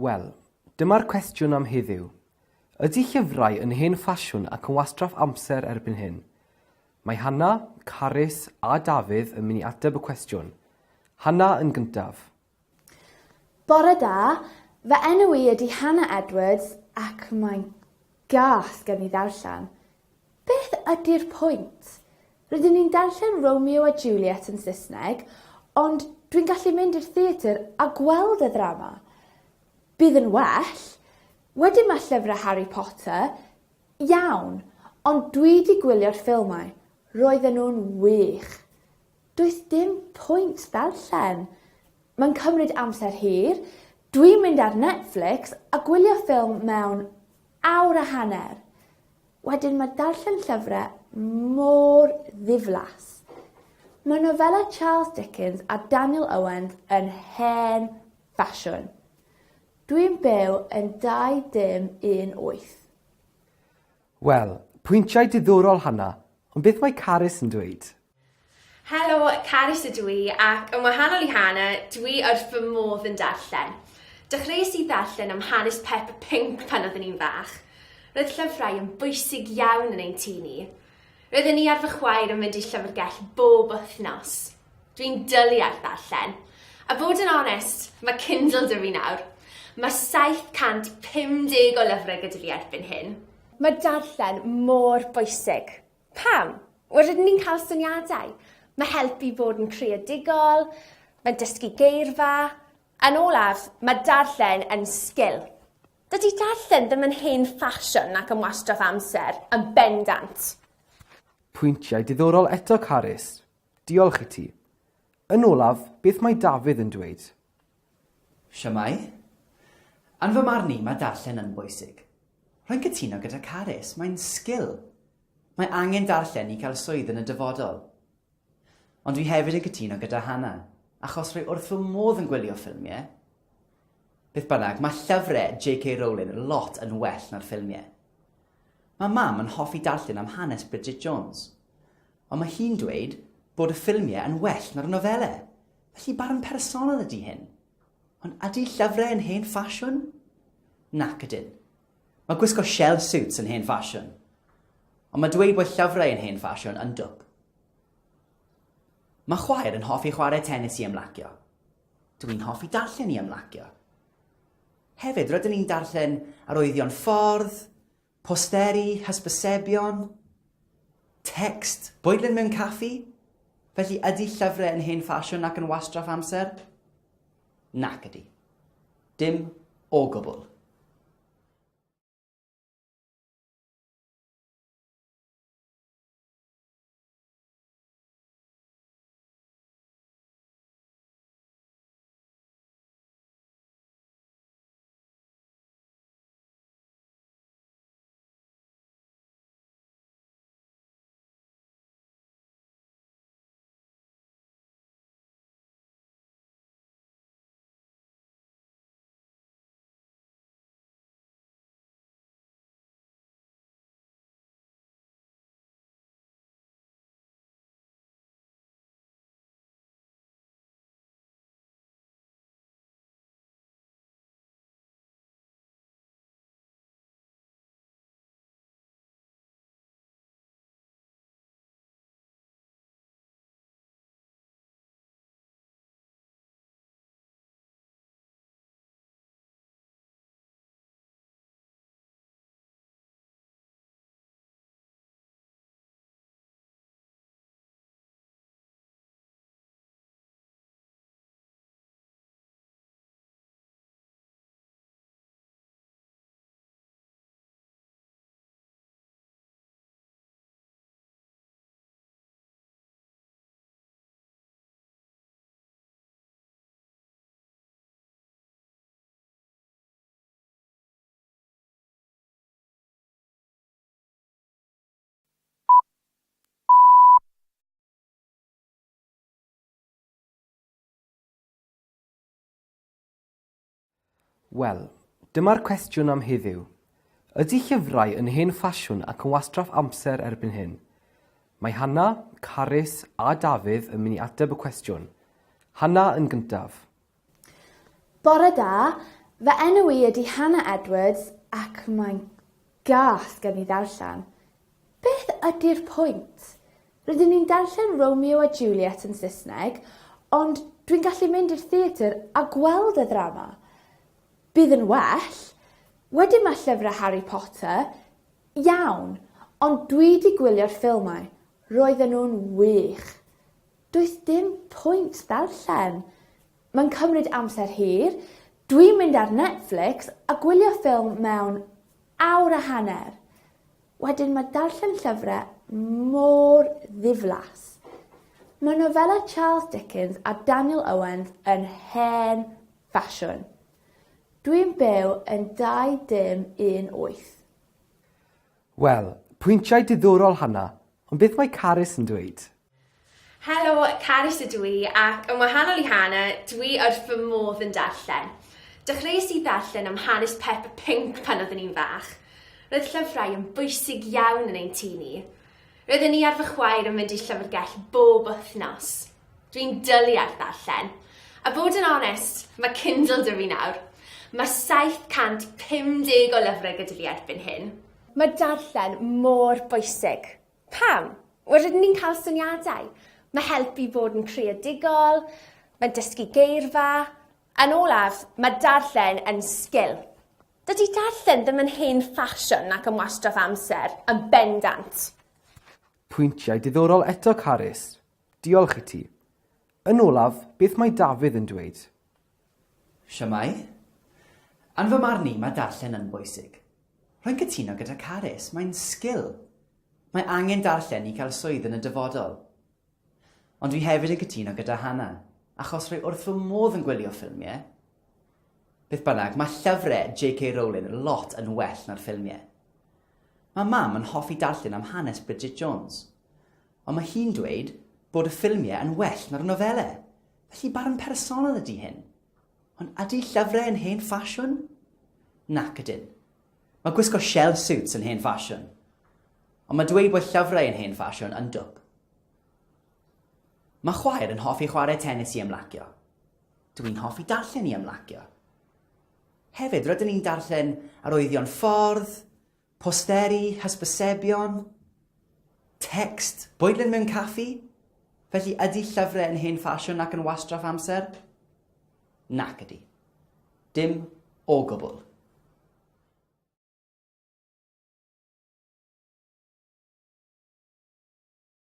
Wel, dyma'r cwestiwn am heddiw. Ydy llyfrau yn hen ffasiwn ac yn wastraff amser erbyn hyn? Mae Hannah, Carys a Dafydd yn mynd i ateb y cwestiwn. Hannah yn gyntaf. Bore da, fy enw i ydy Hannah Edwards ac mae'n gas gen i ddarllen. Beth ydy'r pwynt? Rydyn ni'n darllen Romeo a Juliet yn Saesneg, ond dwi'n gallu mynd i'r theatr a gweld y ddrama. Bydd yn well. Wedyn mae llyfrau Harry Potter, iawn, ond dwi wedi gwylio'r ffilmau. Roedden nhw'n wych. Does dim pwynt darllen. Mae'n cymryd amser hir. Dwi'n mynd ar Netflix a gwylio ffilm mewn awr a hanner. Wedyn mae darllen llyfrau mor ddiflas. Mae nofela Charles Dickens a Daniel Owen yn hen ffasiwn. Dwi'n byw yn 2018. Wel, pwyntiau diddorol Hannah, ond beth mae Carys yn dweud? Helo, Carys ydw i, ac yn wahanol i Hannah, dwi wrth fy modd yn darllen. Dechreuais i ddarllen am hanes Peppa Pink pan oeddwn i'n fach. Roedd llyfrau yn bwysig iawn yn ein tŷ ni. Roedden ni ar fy chwaer yn mynd i llyfrgell bob wythnos. Dwi'n dwlu ar ddarllen. A bod yn onest, mae Kindle 'da fi nawr. Mae 750 o lyfrau gyda fi erbyn hyn. Mae darllen mor bwysig. Pam? Wel, rydyn ni'n cael syniadau. Mae helpu bod yn creadigol, mae'n dysgu geirfa. Yn olaf, mae darllen yn sgil. Dydy darllen ddim yn hen ffasiwn ac yn wastraff amser, yn bendant. Pwyntiau diddorol eto Carys. Diolch i ti. Yn olaf, beth mae Dafydd yn dweud? Siamai. Yn fy marn i, mae darllen yn bwysig. Rwy'n cytuno gyda Carys, mae'n sgil. Mae angen darllen i cael swydd yn y dyfodol. Ond dwi hefyd yn cytuno gyda Hannah, achos rwy wrth fy modd yn gwylio ffilmiau. Beth bynnag, mae llyfrau J.K. Rowling yn lot yn well na'r ffilmiau. Mae mam yn hoffi darllen am hanes Bridget Jones, ond mae hi'n dweud bod y ffilmiau yn well na'r nofelau. Felly barn personol ydy hyn. Ond ydy llyfrau yn hen ffasiwn? Nac ydyn. Mae gwisgo shell suits yn hen ffasiwn. Ond mae dweud bod llyfrau yn hen ffasiwn yn dwp. Mae chwaer yn hoffi chwarae tennis i ymlacio. Dwi'n hoffi darllen i ymlacio. Hefyd, rydyn ni'n darllen arwyddion ffordd, posteri, hysbysebion, text, bwydlen mewn caffi. Felly ydy llyfrau yn hen ffasiwn ac yn wastraff amser? Nac ydy. Dim o gwbl. Wel, dyma'r cwestiwn am heddiw. Ydy llyfrau yn hen ffasiwn ac yn wastraff amser erbyn hyn? Mae Hannah, Carys a Dafydd yn mynd i ateb y cwestiwn. Hannah yn gyntaf. Bore da, Fy enw I ydy Hannah Edwards ac mae'n gas gen i ddarllen. Beth ydy'r pwynt? Rydyn ni'n darllen Romeo a Juliet yn Saesneg, ond dwi'n gallu mynd i'r theatr a gweld y ddrama. Bydd yn well. Wedyn mae llyfrau Harry Potter, iawn, ond dwi wedi gwylio'r ffilmau. Roedden nhw'n wych. Does dim pwynt darllen. Mae'n cymryd amser hir. Dwi'n mynd ar Netflix a gwylio ffilm mewn awr a hanner. Wedyn mae darllen llyfrau mor ddiflas. Mae nofela Charles Dickens a Daniel Owens yn hen ffasiwn. Dwi'n byw yn 2018. Wel, pwyntiau diddorol Hannah, ond beth mae Carys yn dweud? Helo, Carys ydw i, ac yn wahanol i Hannah, dwi wrth fy modd yn darllen. Dechreuais i ddarllen am hanes Peppa Pink pan oeddwn i'n fach. Roedd llyfrau yn bwysig iawn yn ein tŷ ni. Roedden ni ar fy chwaer yn mynd i llyfrgell bob wythnos. Dwi'n dylu ar ddarllen. A bod yn onest, mae Kindle 'da fi nawr. Mae 750 o lyfrau gyda fi erbyn hyn. Mae darllen mor bwysig. Pam? Wel, rydyn ni'n cael syniadau. Mae helpu bod yn creadigol, mae dysgu geirfa. Yn olaf, mae darllen yn sgil. Dydy darllen ddim yn hen ffasiwn ac yn wastraff amser, yn bendant. Pwyntiau diddorol eto Carys. Diolch i ti. Yn olaf, beth mae Dafydd yn dweud? Siamai? Yn fy marn i, mae darllen yn bwysig. Rwy'n cytuno gyda Carys, mae'n sgil. Mae angen darllen i cael swydd yn y dyfodol. Ond dwi hefyd yn cytuno gyda Hannah, achos rwy wrth fy modd yn gwylio ffilmiau. Beth bynnag, mae llyfrau J.K. Rowling yn lot yn well na'r ffilmiau. Mae mam yn hoffi darllen am hanes Bridget Jones, ond mae hi'n dweud bod y ffilmiau yn well na'r nofelau. Felly barn personol ydy hyn. Ond ydy llyfrau yn hen ffasiwn? Nac ydyn. Mae gwisgo shell suits yn hen ffasiwn. Ond mae dweud bod llyfrau yn hen ffasiwn yn dwp. Mae chwaer yn hoffi chwarae tennis i ymlacio. Dwi'n hoffi darllen i ymlacio. Hefyd, rydyn ni'n darllen arwyddion ffordd, posteri, hysbysebion, text, bwydlen mewn caffi. Felly ydy llyfrau yn hen ffasiwn ac yn wastraff amser? Nac ydy. Dim o gwbl.